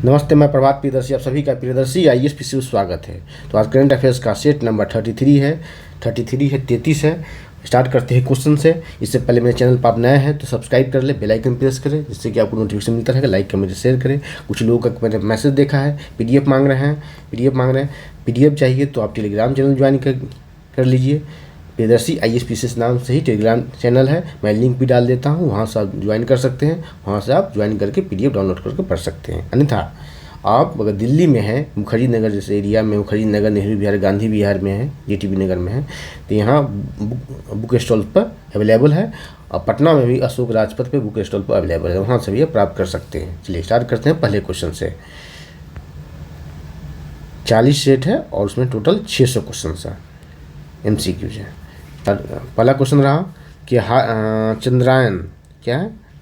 नमस्ते, मैं प्रभात प्रियदर्शी, आप सभी का प्रियदर्शी आईएएस पीसी में स्वागत है। तो आज करंट अफेयर्स का सेट नंबर 33 है। स्टार्ट करते हैं क्वेश्चन से। इससे पहले मेरे चैनल पर आप नए हैं तो सब्सक्राइब कर ले, बेल आइकन प्रेस करें जिससे कि आपको नोटिफिकेशन मिलता रहेगा। लाइक कमेंट शेयर करें। कुछ लोगों का मैंने मैसेज देखा है, पीडीएफ मांग रहे हैं। पीडीएफ चाहिए तो आप टेलीग्राम चैनल ज्वाइन कर लीजिए। प्रियदर्शी आईएएस पीसी नाम से ही टेलीग्राम चैनल है, मैं लिंक भी डाल देता हूँ, वहाँ से आप ज्वाइन कर सकते हैं। वहाँ से आप ज्वाइन करके पीडीएफ डाउनलोड करके पढ़ सकते हैं। अन्यथा आप अगर दिल्ली में हैं, मुखर्जी नगर जैसे एरिया में, मुखर्जी नगर, नेहरू विहार, गांधी विहार में है, जेटीबी नगर में है, तो यहाँ बुक स्टॉल पर अवेलेबल है। और पटना में भी अशोक राजपथ पे बुक स्टॉल पर अवेलेबल है, वहाँ से भी आप प्राप्त कर सकते हैं। चलिए स्टार्ट करते हैं पहले क्वेश्चन से। 40 सेट है और उसमें टोटल 600 क्वेश्चन है, MCQs है। पहला क्वेश्चन रहा कि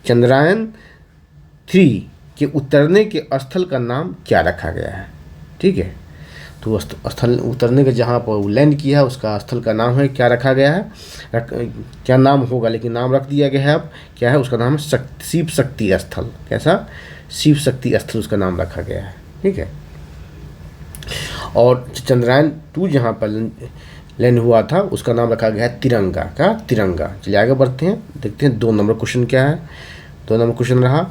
चंद्रयान 3 के उतरने के स्थल का नाम क्या रखा गया है। ठीक है, तो स्थल उतरने के जहाँ पर लैंड किया है उसका स्थल का नाम है, क्या रखा गया है, क्या नाम होगा, लेकिन नाम रख दिया गया है। अब क्या है, उसका नाम है शिव शक्ति स्थल। कैसा? शिव शक्ति स्थल उसका नाम रखा गया है। ठीक है, और चंद्रयान 2 जहाँ पर लैंड हुआ था उसका नाम रखा गया है तिरंगा का, तिरंगा। चलिए आगे बढ़ते हैं, देखते हैं 2 नंबर क्वेश्चन क्या है। 2 नंबर क्वेश्चन रहा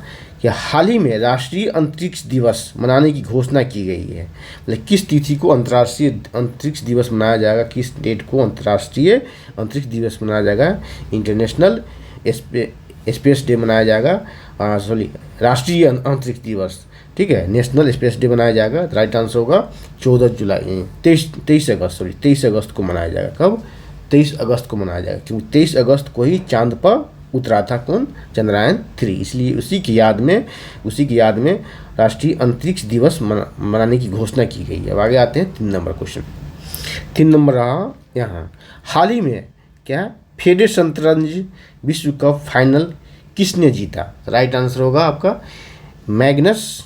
कि हाल ही में राष्ट्रीय अंतरिक्ष दिवस मनाने की घोषणा की गई है। मतलब किस तिथि को अंतर्राष्ट्रीय अंतरिक्ष दिवस मनाया जाएगा, किस डेट को अंतर्राष्ट्रीय अंतरिक्ष दिवस मनाया जाएगा, इंटरनेशनल स्पेस डे मनाया जाएगा, राष्ट्रीय अंतरिक्ष दिवस। ठीक है, नेशनल स्पेस डे मनाया जाएगा। राइट आंसर होगा 23 अगस्त को मनाया जाएगा। कब? 23 अगस्त को मनाया जाएगा, क्योंकि 23 अगस्त को ही चांद पर उतरा था कौन? चंद्रयान 3। इसलिए उसी की याद में राष्ट्रीय अंतरिक्ष दिवस मनाने की घोषणा की गई है। अब आगे आते हैं 3 नंबर क्वेश्चन। 3 नंबर रहा यहाँ, हाल ही में क्या फेडे शतरंज विश्व कप फाइनल किसने जीता? राइट आंसर होगा आपका मैग्नस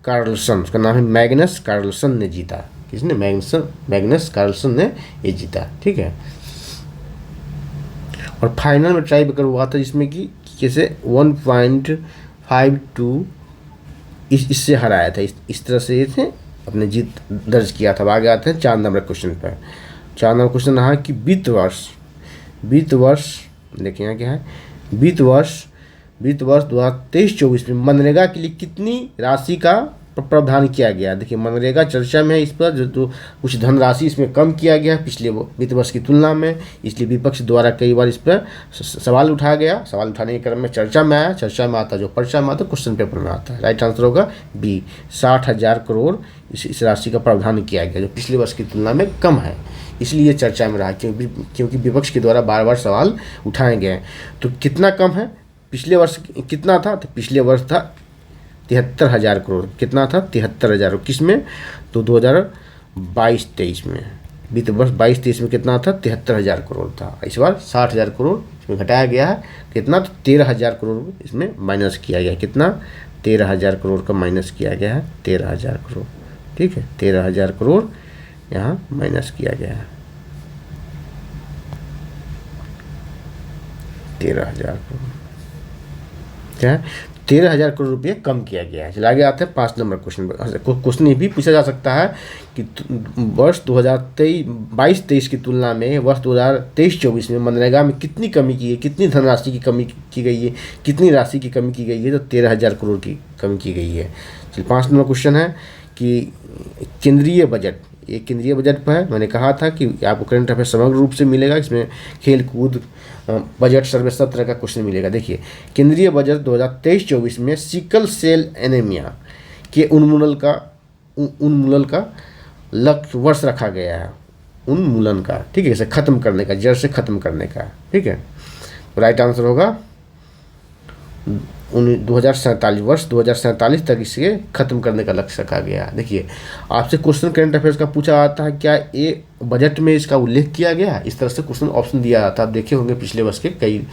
कार्लसन। उसका नाम है मैग्नस कार्लसन ने जीता। किसने? मैग्नस कार्लसन ने ये जीता। ठीक है, और फाइनल में ट्राई ब्रेकर हुआ था जिसमें कि कैसे 1.52 इससे हराया था। इस तरह से ये अपने जीत दर्ज किया था। आगे आते हैं 4 नंबर क्वेश्चन पर। 4 नंबर क्वेश्चन रहा कि वित्त वर्ष देखिए यहाँ क्या है, वित्त वर्ष 2023-24 में मनरेगा के लिए कितनी राशि का प्रावधान किया गया। देखिए मनरेगा चर्चा में है, इस पर जो कुछ धनराशि इसमें कम किया गया पिछले वित्त वर्ष की तुलना में, इसलिए विपक्ष द्वारा कई बार इस पर सवाल उठाया गया। सवाल उठाने के क्रम में चर्चा में आता, जो पर्चा में आता, क्वेश्चन पेपर में आता है। राइट आंसर होगा बी, 60,000 करोड़ इस राशि का प्रावधान किया गया, जो पिछले वर्ष की तुलना में कम है, इसलिए चर्चा में रहा, क्योंकि विपक्ष के द्वारा बार बार सवाल उठाए गए। तो कितना कम है? पिछले वर्ष कितना था? तो पिछले वर्ष था 73,000 करोड़। कितना था? 73,000। किस में? तो 2022-23 में, वित्त वर्ष 22-23 में कितना था? 73,000 करोड़ था। इस बार 60,000 करोड़ इसमें घटाया गया है। कितना? तो 13,000 करोड़ इसमें माइनस किया गया। कितना? 13,000 करोड़ का माइनस किया गया है। 13,000 करोड़। ठीक है, 13,000 करोड़ यहाँ माइनस किया गया है। 13,000 करोड़ क्या है? 13,000 करोड़ रुपये कम किया गया है। चलिए आगे आते हैं 5 नंबर क्वेश्चन पर। क्वेश्चन ये भी पूछा जा सकता है कि वर्ष 2022-23 की तुलना में वर्ष 2023-24 में मनरेगा में कितनी कमी की है, कितनी धनराशि की कमी की गई है, कितनी राशि की कमी की गई है? तो 13,000 करोड़ की कमी की गई है। चलिए 5 नंबर क्वेश्चन है कि केंद्रीय बजट, ये केंद्रीय बजट पर है। मैंने कहा था कि आपको करंट अफेयर समग्र रूप से मिलेगा, इसमें खेल कूद बजट सर्वे सब तरह का क्वेश्चन मिलेगा। देखिए केंद्रीय बजट 2023-24 में सिकल सेल एनीमिया के उन्मूलन का लक्ष्य वर्ष रखा गया है। उन्मूलन का, ठीक है, इसे खत्म करने का, जड़ से खत्म करने का। ठीक है, तो राइट आंसर होगा 2047, वर्ष 2047 तक इसे खत्म करने का लक्ष्य रखा गया। देखिए आपसे क्वेश्चन करंट अफेयर्स का पूछा आता है, क्या ये बजट में इसका उल्लेख किया गया? इस तरह से क्वेश्चन ऑप्शन दिया जाता है। आप देखे होंगे पिछले वर्ष के कई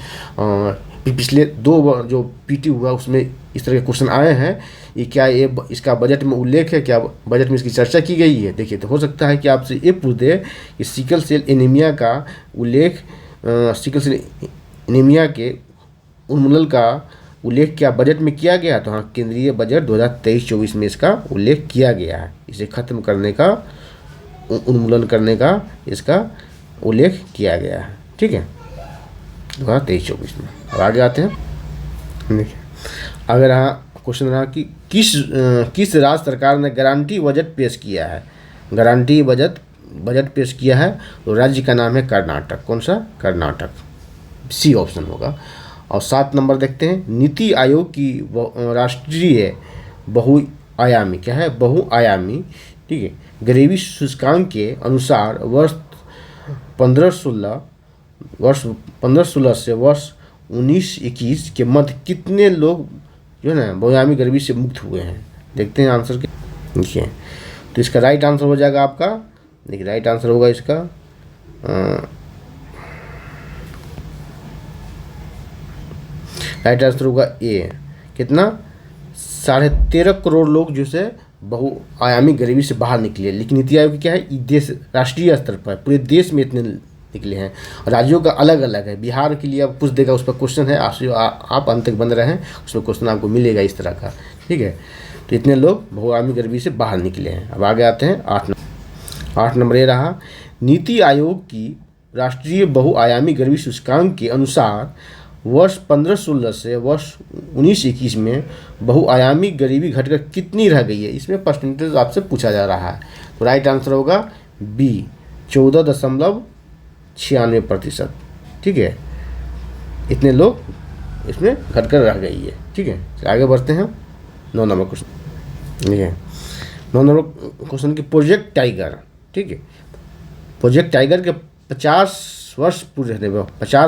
पिछले 2 जो पीटी हुआ उसमें इस तरह के क्वेश्चन आए हैं। ये क्या ये इसका बजट में उल्लेख है, क्या बजट में इसकी चर्चा की गई है? देखिए तो हो सकता है कि आपसे ये पूछ दे कि सिकल सेल एनीमिया का उल्लेख, सिकल सेल एनीमिया के उन्मूलन का उल्लेख क्या बजट में किया गया? तो हाँ, केंद्रीय बजट 2023-24 में इसका उल्लेख किया गया है। इसे खत्म करने का, उन्मूलन करने का इसका उल्लेख किया गया है। ठीक है, 2023-24 में। अब आगे आते हैं। देखिए, अगर हाँ क्वेश्चन रहा कि किस राज्य सरकार ने गारंटी बजट पेश किया है? गारंटी बजट पेश किया है तो राज्य का नाम है कर्नाटक। कौन सा? कर्नाटक। सी ऑप्शन होगा। और 7 नंबर देखते हैं, नीति आयोग की राष्ट्रीय बहुआयामी, क्या है? बहुआयामी, ठीक है, गरीबी सूचकांक के अनुसार वर्ष 1516 से वर्ष 1921 के मध्य कितने लोग जो है ना बहुआयामी गरीबी से मुक्त हुए हैं? देखते हैं आंसर के। देखिए, तो इसका राइट आंसर हो जाएगा आपका, देखिए राइट आंसर होगा इसका राइट आंसर होगा ए। कितना? 13.5 करोड़ लोग जो से बहुआयामी गरीबी से बाहर निकले। लेकिन नीति आयोग की क्या है, देश राष्ट्रीय स्तर पर पूरे देश में इतने निकले हैं। राज्यों का अलग अलग है। बिहार के लिए अब पूछ देगा, उस पर क्वेश्चन है, आप अंत तक बंद रहें, उसमें क्वेश्चन आपको मिलेगा इस तरह का। ठीक है, तो इतने लोग बहुआयामी गरीबी से बाहर निकले हैं। अब आगे आते हैं 8 नंबर ये रहा, नीति आयोग की राष्ट्रीय बहुआयामी गरीबी सूचकांक के अनुसार वर्ष 1516 से वर्ष 1921 में बहुआयामी गरीबी घटकर कितनी रह गई है? इसमें परसेंटेज आपसे पूछा जा रहा है। तो राइट आंसर होगा बी, 14.96%। ठीक है, इतने लोग इसमें घटकर रह गई है। ठीक है, आगे बढ़ते हैं। 9 नंबर क्वेश्चन। ठीक है, 9 नंबर क्वेश्चन की प्रोजेक्ट टाइगर। ठीक है, प्रोजेक्ट टाइगर के 50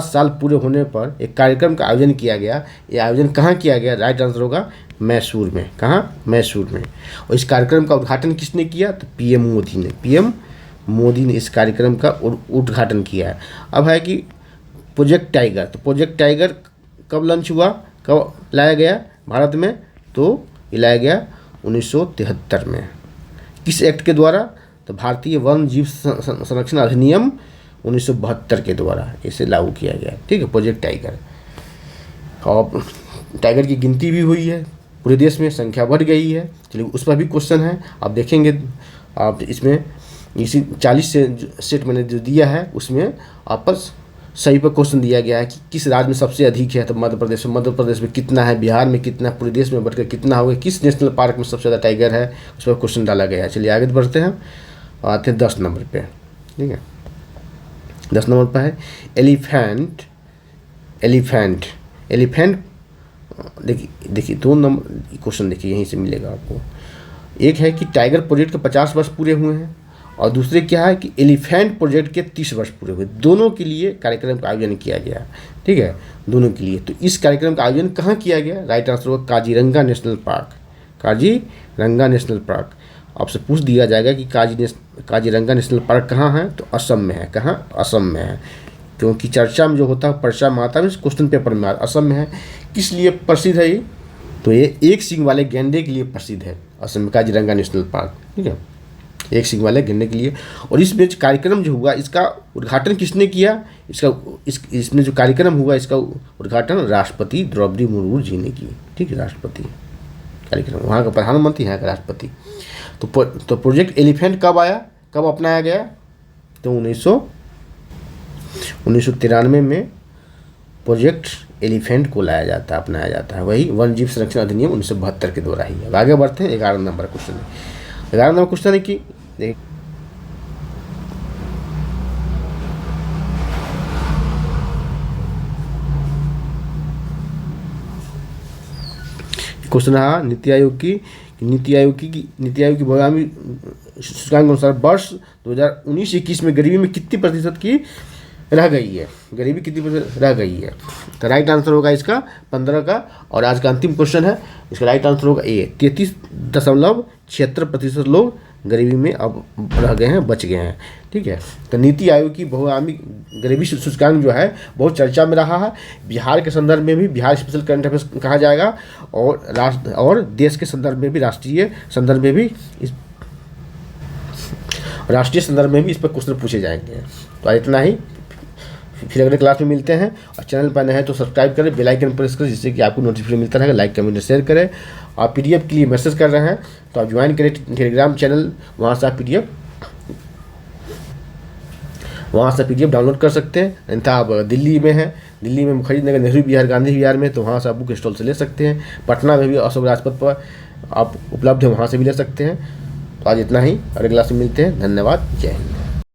साल पूरे होने पर एक कार्यक्रम का आयोजन किया गया। ये आयोजन कहाँ किया गया? राइट आंसर होगा मैसूर में। कहाँ? मैसूर में। और इस कार्यक्रम का उद्घाटन किसने किया? तो पीएम मोदी ने इस कार्यक्रम का उद्घाटन किया है। अब है कि प्रोजेक्ट टाइगर, तो प्रोजेक्ट टाइगर कब लॉन्च हुआ, कब लाया गया भारत में? तो ये लाया गया 1973 में। किस एक्ट के द्वारा? तो भारतीय वन जीव संरक्षण अधिनियम 1972 के द्वारा इसे लागू किया गया। ठीक है, प्रोजेक्ट टाइगर। और टाइगर की गिनती भी हुई है, पूरे देश में संख्या बढ़ गई है। चलिए, उस पर भी क्वेश्चन है, आप देखेंगे। आप इसमें इसी 40 से सेट मैंने जो दिया है उसमें आपस सही पर क्वेश्चन दिया गया है कि किस राज्य में सबसे अधिक है? तो मध्य प्रदेश में कितना है, बिहार में कितना, पूरे देश में बढ़कर कितना होगा, किस नेशनल पार्क में सबसे ज़्यादा टाइगर है, उस पर क्वेश्चन डाला गया है। चलिए आगे बढ़ते हैं, आते हैं 10 नंबर पे। ठीक है, 10 नंबर पर है एलिफेंट। देखिए 2 नंबर क्वेश्चन देखिए, यहीं से मिलेगा आपको। एक है कि टाइगर प्रोजेक्ट के 50 वर्ष पूरे हुए हैं, और दूसरे क्या है कि एलिफेंट प्रोजेक्ट के 30 वर्ष पूरे हुए। दोनों के लिए कार्यक्रम का आयोजन किया गया। ठीक है, दोनों के लिए। तो इस कार्यक्रम का आयोजन कहाँ किया गया? राइट आंसर होगा काजीरंगा नेशनल पार्क। आपसे पूछ दिया जाएगा कि काजीरंगा नेशनल पार्क कहाँ है? तो असम में है। कहाँ? असम में है, क्योंकि चर्चा में जो होता है, पर्चा में आता है, क्वेश्चन पेपर में असम में है। किस लिए प्रसिद्ध है ये? तो ये एक सींग वाले गेंडे के लिए प्रसिद्ध है असम में काजीरंगा नेशनल पार्क। ठीक है, एक सींग वाले गेंडे के लिए। और इसमें जो कार्यक्रम जो हुआ, इसका उद्घाटन किसने किया? इसमें जो कार्यक्रम हुआ, इसका उद्घाटन राष्ट्रपति द्रौपदी मुर्मू जी ने की। ठीक है, राष्ट्रपति कार्यक्रम, वहाँ का प्रधानमंत्री, यहाँ का राष्ट्रपति। तो प्रोजेक्ट एलिफेंट कब आया, कब अपनाया गया? तो 1993 में प्रोजेक्ट एलिफेंट को अपनाया जाता है। वही वन जीव संरक्षण अधिनियम 1972 के द्वारा ही। अब आगे बढ़ते हैं। 11 नंबर क्वेश्चन है कि क्वेश्चन रहा नीति आयोग की बहुआयामी सूचकांक के अनुसार वर्ष 2019-21 में गरीबी में कितनी प्रतिशत की रह गई है? गरीबी कितनी प्रतिशत रह गई है? तो राइट आंसर होगा इसका 15 का। और आज का अंतिम क्वेश्चन है, इसका राइट आंसर होगा ए, 33.76% लोग गरीबी में अब रह गए हैं, बच गए हैं। ठीक है, तो नीति आयोग की बहुआयामी गरीबी सूचकांक जो है बहुत चर्चा में रहा है। बिहार के संदर्भ में भी बिहार स्पेशल करंट अफेयर्स कहा जाएगा, और देश के संदर्भ में भी, राष्ट्रीय संदर्भ में भी इस पर क्वेश्चन पूछे जाएंगे। तो इतना ही, फिर अगले क्लास में मिलते हैं। और चैनल पर नए हैं तो सब्सक्राइब करें, बेल आइकन प्रेस करें, जिससे कि आपको नोटिफिकेशन मिलता रहेगा। लाइक कमेंट शेयर करें। आप PDF के लिए मैसेज कर रहे हैं तो आप ज्वाइन करें टेलीग्राम चैनल, वहाँ से आप PDF डाउनलोड कर सकते हैं। अन्यथा आप दिल्ली में हैं, दिल्ली में मुखर्जी नगर, नेहरू विहार, गांधी विहार में, तो वहाँ से आप बुक स्टॉल से ले सकते हैं। पटना में भी अशोक राजपथ पर आप उपलब्ध है, वहाँ से भी ले सकते हैं। तो आज इतना ही, अगले क्लास में मिलते हैं। धन्यवाद, जय हिंद।